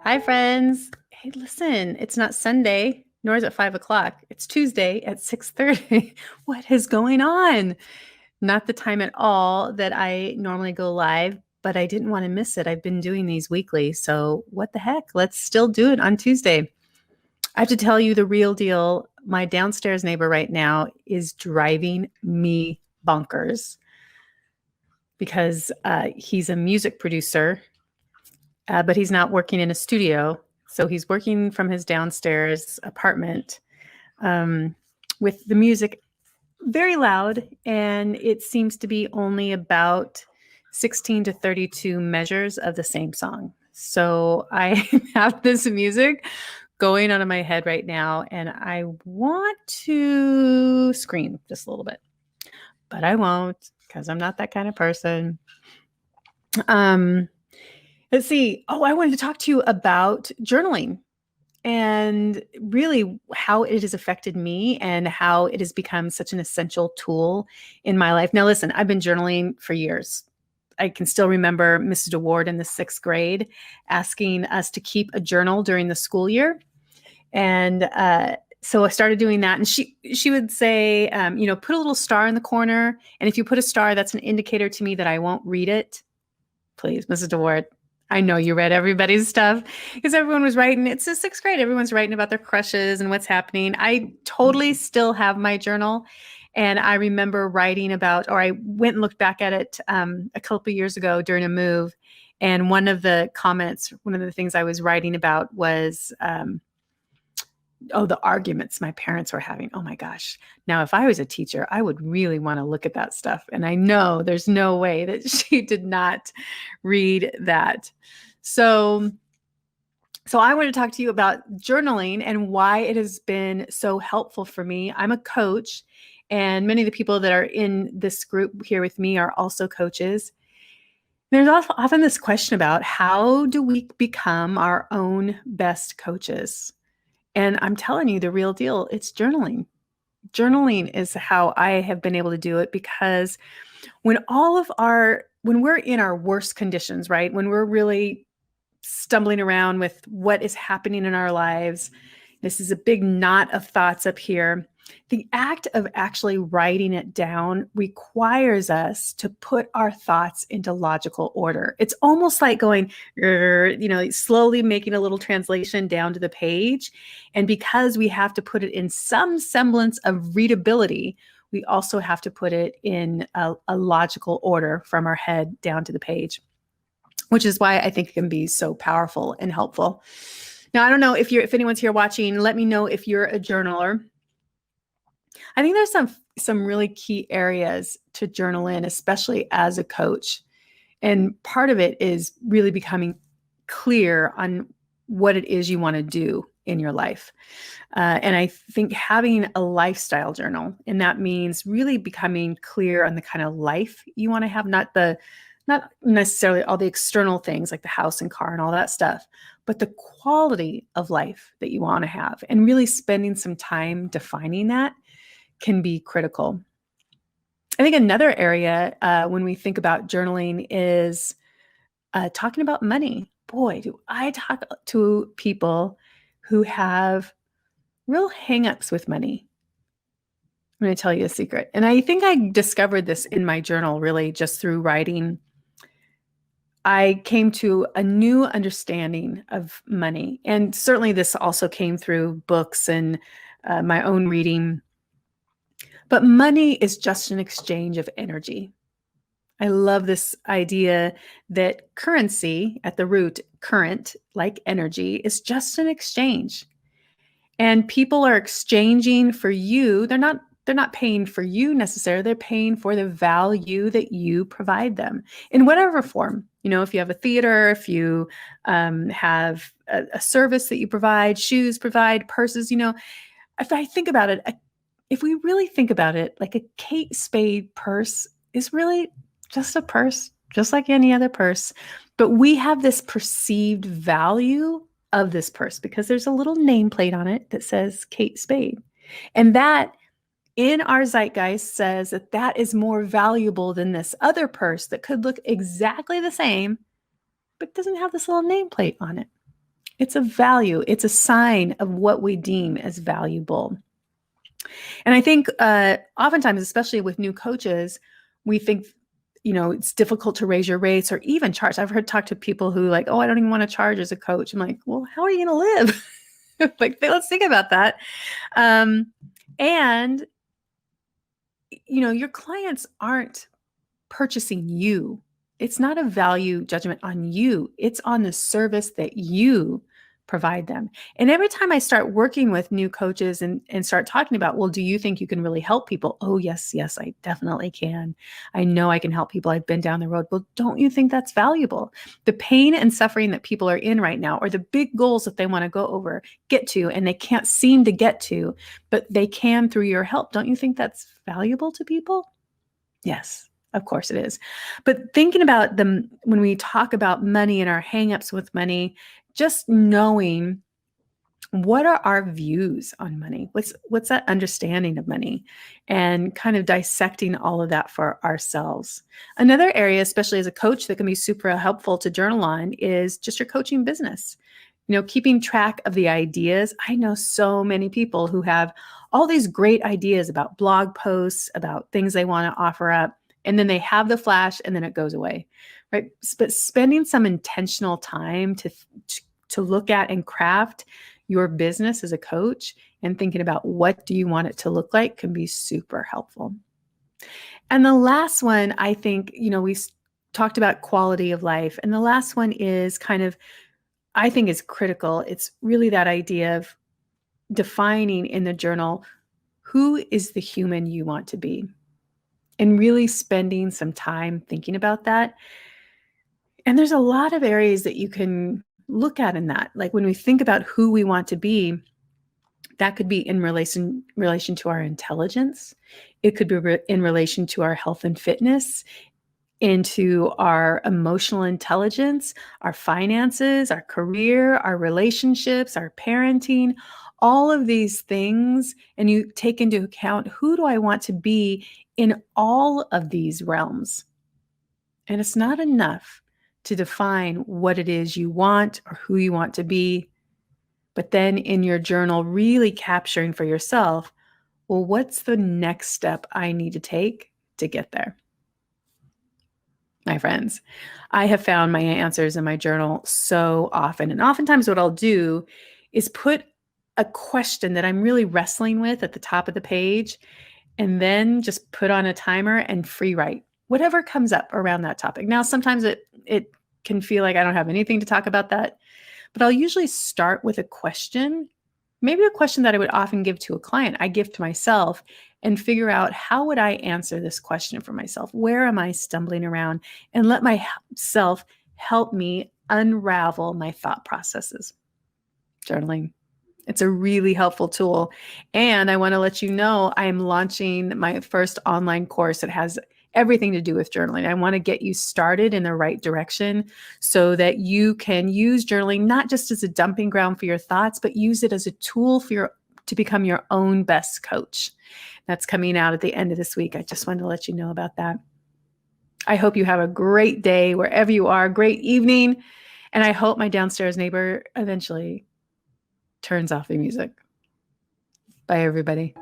Hi, friends. Hey, listen, it's not Sunday, nor is it 5 o'clock. It's Tuesday at 6:30. What is going on? Not the time at all that I normally go live, but I didn't want to miss it. I've been doing these weekly, so what the heck? Let's still do it on Tuesday. I have to tell you the real deal. My downstairs neighbor right now is driving me bonkers because he's a music producer, but he's not working in a studio. So he's working from his downstairs apartment um, with the music very loud. And it seems to be only about 16 to 32 measures of the same song. So I have this music going on in my head right now, and I want to scream just a little bit, but I won't because I'm not that kind of person. Um, Let's see. Oh, I wanted to talk to you about journaling and really how it has affected me and how it has become such an essential tool in my life. Now, listen, I've been journaling for years. I can still remember Mrs. DeWard in the sixth grade asking us to keep a journal during the school year. And so I started doing that. And she would say, put a little star in the corner. And if you put a star, that's an indicator to me that I won't read it. Please, Mrs. DeWard. I know you read everybody's stuff because everyone was writing. It's the sixth grade. Everyone's writing about their crushes and what's happening. I totally still have my journal. And I remember writing about, or I went and looked back at it a couple of years ago during a move. And one of the comments, one of the things I was writing about was, the arguments my parents were having. Oh my gosh. Now, if I was a teacher, I would really want to look at that stuff. And I know there's no way that she did not read that. So I want to talk to you about journaling and why it has been so helpful for me. I'm a coach, and many of the people that are in this group here with me are also coaches. There's often this question about how do we become our own best coaches? And I'm telling you the real deal, it's journaling. Journaling is how I have been able to do it because when we're in our worst conditions, right? When we're really stumbling around with what is happening in our lives, this is a big knot of thoughts up here. The act of actually writing it down requires us to put our thoughts into logical order. It's almost like going, slowly making a little translation down to the page. And because we have to put it in some semblance of readability, we also have to put it in a logical order from our head down to the page, which is why I think it can be so powerful and helpful. Now, I don't know if anyone's here watching, let me know if you're a journaler. I think there's some really key areas to journal in, especially as a coach. And part of it is really becoming clear on what it is you want to do in your life. And I think having a lifestyle journal, and that means really becoming clear on the kind of life you want to have, not necessarily all the external things like the house and car and all that stuff, but the quality of life that you want to have, and really spending some time defining that can be critical. I think another area when we think about journaling is talking about money. Boy, do I talk to people who have real hangups with money. I'm going to tell you a secret. And I think I discovered this in my journal really just through writing. I came to a new understanding of money. And certainly this also came through books and my own reading. But money is just an exchange of energy. I love this idea that currency at the root, current, like energy, is just an exchange. And people are exchanging for you. They're not paying for you necessarily. They're paying for the value that you provide them in whatever form. If you have a theater, if you have a service that you provide, shoes provide, purses, if I think about it, if we really think about it, like a Kate Spade purse is really just a purse, just like any other purse. But we have this perceived value of this purse because there's a little nameplate on it that says Kate Spade. And that in our zeitgeist says that is more valuable than this other purse that could look exactly the same, but doesn't have this little nameplate on it. It's a value. It's a sign of what we deem as valuable. And I think oftentimes, especially with new coaches, we think, it's difficult to raise your rates or even charge. I've talk to people who like, oh, I don't even want to charge as a coach. I'm like, well, how are you going to live? Like, let's think about that. And, your clients aren't purchasing you. It's not a value judgment on you. It's on the service that you provide them. And every time I start working with new coaches and start talking about, well, do you think you can really help people? Oh, yes, I definitely can. I know I can help people. I've been down the road. Well, don't you think that's valuable? The pain and suffering that people are in right now, or the big goals that they want to get to, and they can't seem to get to, but they can through your help. Don't you think that's valuable to people? Yes. Of course it is. But thinking about them when we talk about money and our hangups with money, just knowing what are our views on money? What's that understanding of money? And kind of dissecting all of that for ourselves. Another area, especially as a coach, that can be super helpful to journal on is just your coaching business. Keeping track of the ideas. I know so many people who have all these great ideas about blog posts, about things they want to offer up. And then they have the flash and then it goes away, right? But spending some intentional time to look at and craft your business as a coach and thinking about what do you want it to look like can be super helpful. And the last one, I think, we talked about quality of life. And the last one is I think is critical. It's really that idea of defining in the journal, who is the human you want to be? And really spending some time thinking about that. And there's a lot of areas that you can look at in that. Like when we think about who we want to be, that could be in relation to our intelligence. It could be in relation to our health and fitness, into our emotional intelligence, our finances, our career, our relationships, our parenting, all of these things. And you take into account, who do I want to be in all of these realms? And it's not enough to define what it is you want or who you want to be, but then in your journal, really capturing for yourself, well, what's the next step I need to take to get there? My friends, I have found my answers in my journal so often. And oftentimes what I'll do is put a question that I'm really wrestling with at the top of the page, and then just put on a timer and free write whatever comes up around that topic. Now, sometimes it can feel like I don't have anything to talk about that, but I'll usually start with a question, maybe a question that I would often give to a client, I give to myself, and figure out, how would I answer this question for myself? Where am I stumbling around? And let myself help me unravel my thought processes. Journaling. It's a really helpful tool. And I want to let you know, I am launching my first online course that has everything to do with journaling. I want to get you started in the right direction so that you can use journaling not just as a dumping ground for your thoughts, but use it as a tool to become your own best coach. That's coming out at the end of this week. I just wanted to let you know about that. I hope you have a great day wherever you are, great evening. And I hope my downstairs neighbor eventually turns off the music. Bye, everybody.